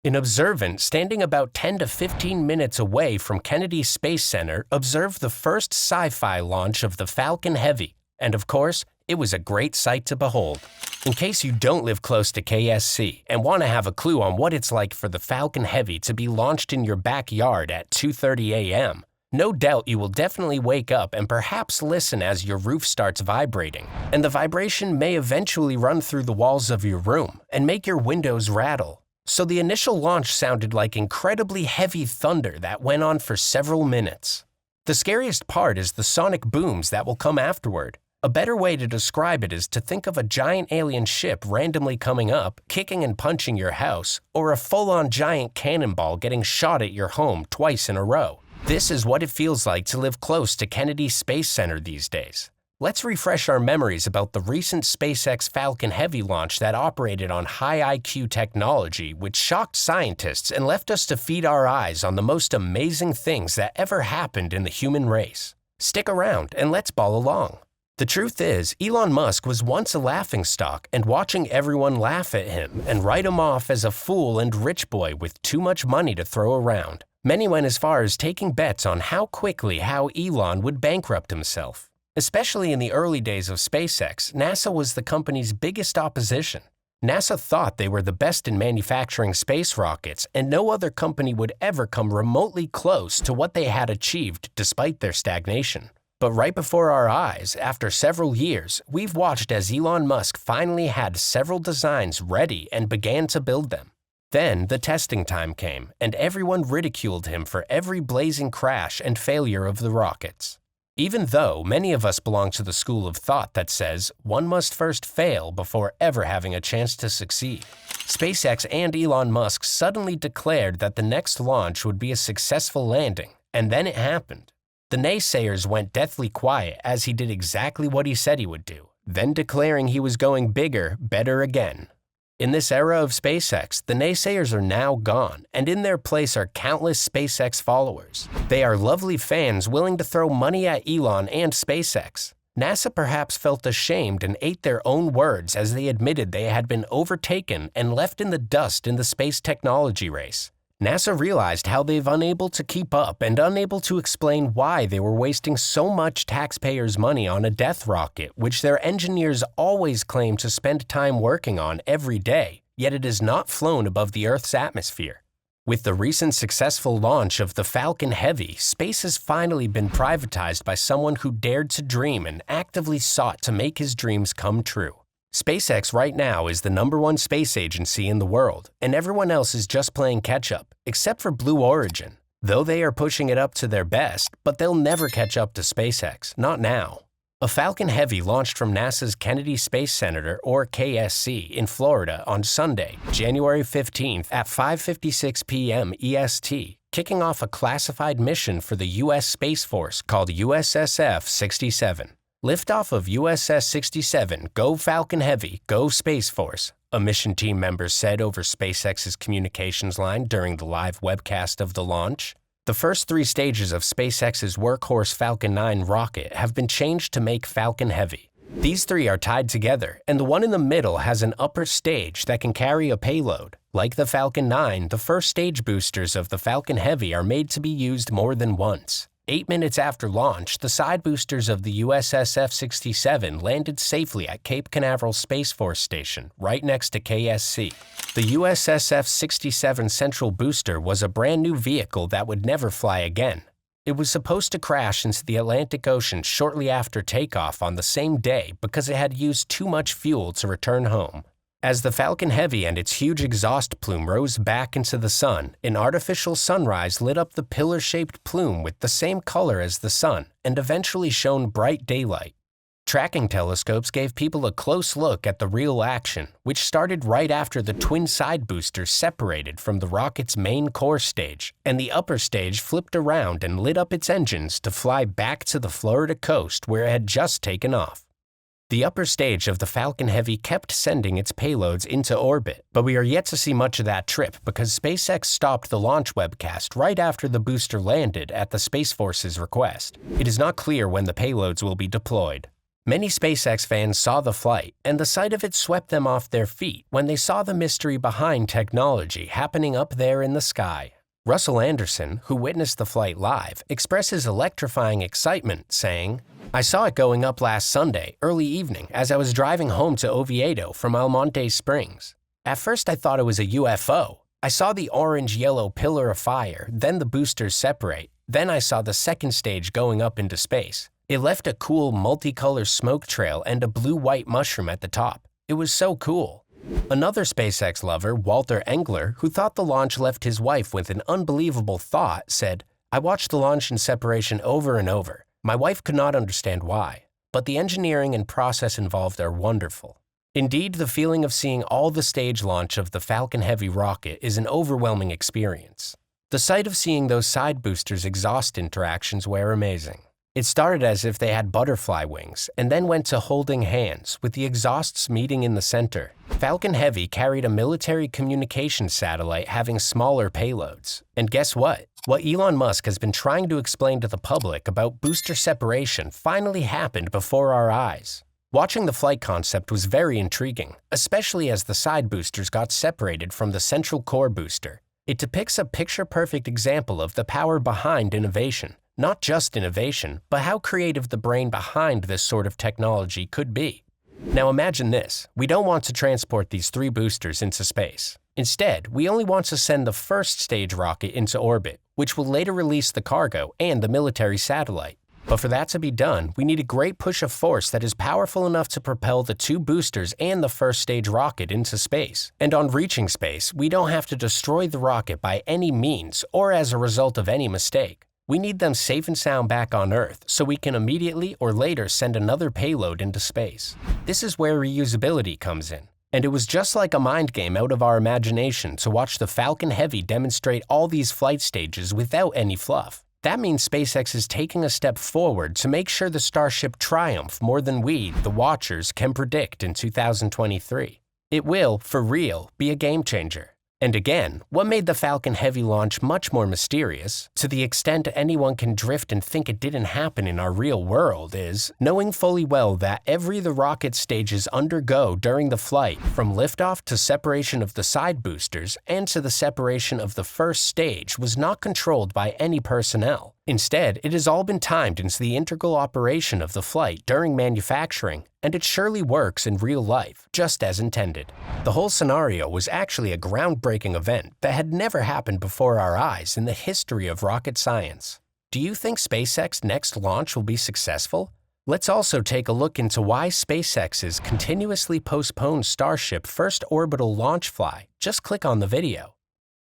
An observant standing about 10 to 15 minutes away from Kennedy Space Center observed the first sci-fi launch of the Falcon Heavy, and of course, it was a great sight to behold. In case you don't live close to KSC and want to have a clue on what it's like for the Falcon Heavy to be launched in your backyard at 2:30 a.m., no doubt you will definitely wake up and perhaps listen as your roof starts vibrating, and the vibration may eventually run through the walls of your room and make your windows rattle. So the initial launch sounded like incredibly heavy thunder that went on for several minutes. The scariest part is the sonic booms that will come afterward. A better way to describe it is to think of a giant alien ship randomly coming up, kicking and punching your house, or a full-on giant cannonball getting shot at your home twice in a row. This is what it feels like to live close to Kennedy Space Center these days. Let's refresh our memories about the recent SpaceX Falcon Heavy launch that operated on high IQ technology, which shocked scientists and left us to feed our eyes on the most amazing things that ever happened in the human race. Stick around and let's ball along. The truth is, Elon Musk was once a laughingstock, and watching everyone laugh at him and write him off as a fool and rich boy with too much money to throw around, many went as far as taking bets on how quickly Elon would bankrupt himself. Especially in the early days of SpaceX, NASA was the company's biggest opposition. NASA thought they were the best in manufacturing space rockets, and no other company would ever come remotely close to what they had achieved despite their stagnation. But right before our eyes, after several years, we've watched as Elon Musk finally had several designs ready and began to build them. Then the testing time came, and everyone ridiculed him for every blazing crash and failure of the rockets. Even though many of us belong to the school of thought that says one must first fail before ever having a chance to succeed, SpaceX and Elon Musk suddenly declared that the next launch would be a successful landing, and then it happened. The naysayers went deathly quiet as he did exactly what he said he would do, then declaring he was going bigger, better again. In this era of SpaceX, the naysayers are now gone, and in their place are countless SpaceX followers. They are lovely fans willing to throw money at Elon and SpaceX. NASA perhaps felt ashamed and ate their own words as they admitted they had been overtaken and left in the dust in the space technology race. NASA realized how they've unable to keep up and unable to explain why they were wasting so much taxpayers' money on a death rocket, which their engineers always claim to spend time working on every day, yet it is not flown above the Earth's atmosphere. With the recent successful launch of the Falcon Heavy, space has finally been privatized by someone who dared to dream and actively sought to make his dreams come true. SpaceX right now is the #1 space agency in the world, and everyone else is just playing catch-up, except for Blue Origin. Though they are pushing it up to their best, but they'll never catch up to SpaceX, not now. A Falcon Heavy launched from NASA's Kennedy Space Center, or KSC, in Florida on Sunday, January 15th at 5:56 p.m. EST, kicking off a classified mission for the U.S. Space Force called USSF-67. Liftoff of USS-67, Go Falcon Heavy, Go Space Force, a mission team member said over SpaceX's communications line during the live webcast of the launch. The first 3 stages of SpaceX's workhorse Falcon 9 rocket have been changed to make Falcon Heavy. These 3 are tied together, and the one in the middle has an upper stage that can carry a payload. Like the Falcon 9, the first stage boosters of the Falcon Heavy are made to be used more than once. 8 minutes after launch, the side boosters of the USSF-67 landed safely at Cape Canaveral Space Force Station, right next to KSC. The USSF-67 Central Booster was a brand new vehicle that would never fly again. It was supposed to crash into the Atlantic Ocean shortly after takeoff on the same day because it had used too much fuel to return home. As the Falcon Heavy and its huge exhaust plume rose back into the sun, an artificial sunrise lit up the pillar-shaped plume with the same color as the sun and eventually shone bright daylight. Tracking telescopes gave people a close look at the real action, which started right after the twin side boosters separated from the rocket's main core stage, and the upper stage flipped around and lit up its engines to fly back to the Florida coast where it had just taken off. The upper stage of the Falcon Heavy kept sending its payloads into orbit, but we are yet to see much of that trip because SpaceX stopped the launch webcast right after the booster landed at the Space Force's request. It is not clear when the payloads will be deployed. Many SpaceX fans saw the flight, and the sight of it swept them off their feet when they saw the mystery behind technology happening up there in the sky. Russell Anderson, who witnessed the flight live, expresses electrifying excitement, saying, "I saw it going up last Sunday, early evening, as I was driving home to Oviedo from Almonte Springs. At first I thought it was a UFO. I saw the orange-yellow pillar of fire, then the boosters separate. Then I saw the second stage going up into space. It left a cool multicolor smoke trail and a blue-white mushroom at the top. It was so cool." Another SpaceX lover, Walter Engler, who thought the launch left his wife with an unbelievable thought, said, "I watched the launch and separation over and over. My wife could not understand why, but the engineering and process involved are wonderful." Indeed, the feeling of seeing all the stage launch of the Falcon Heavy rocket is an overwhelming experience. The sight of seeing those side boosters' exhaust interactions were amazing. It started as if they had butterfly wings, and then went to holding hands, with the exhausts meeting in the center. Falcon Heavy carried a military communications satellite having smaller payloads. And guess what? What Elon Musk has been trying to explain to the public about booster separation finally happened before our eyes. Watching the flight concept was very intriguing, especially as the side boosters got separated from the central core booster. It depicts a picture-perfect example of the power behind innovation. Not just innovation, but how creative the brain behind this sort of technology could be. Now imagine this. We don't want to transport these 3 boosters into space. Instead, we only want to send the first stage rocket into orbit, which will later release the cargo and the military satellite. But for that to be done, we need a great push of force that is powerful enough to propel the 2 boosters and the first stage rocket into space. And on reaching space, we don't have to destroy the rocket by any means or as a result of any mistake. We need them safe and sound back on Earth so we can immediately or later send another payload into space. This is where reusability comes in. And it was just like a mind game out of our imagination to watch the Falcon Heavy demonstrate all these flight stages without any fluff. That means SpaceX is taking a step forward to make sure the Starship triumph more than we, the watchers, can predict in 2023. It will, for real, be a game changer. And again, what made the Falcon Heavy launch much more mysterious, to the extent anyone can drift and think it didn't happen in our real world, is knowing fully well that every the rocket stages undergo during the flight, from liftoff to separation of the side boosters and to the separation of the first stage, was not controlled by any personnel. Instead, it has all been timed into the integral operation of the flight during manufacturing, and it surely works in real life, just as intended. The whole scenario was actually a groundbreaking event that had never happened before our eyes in the history of rocket science. Do you think SpaceX's next launch will be successful? Let's also take a look into why SpaceX's continuously postponed Starship first orbital launch fly. Just click on the video.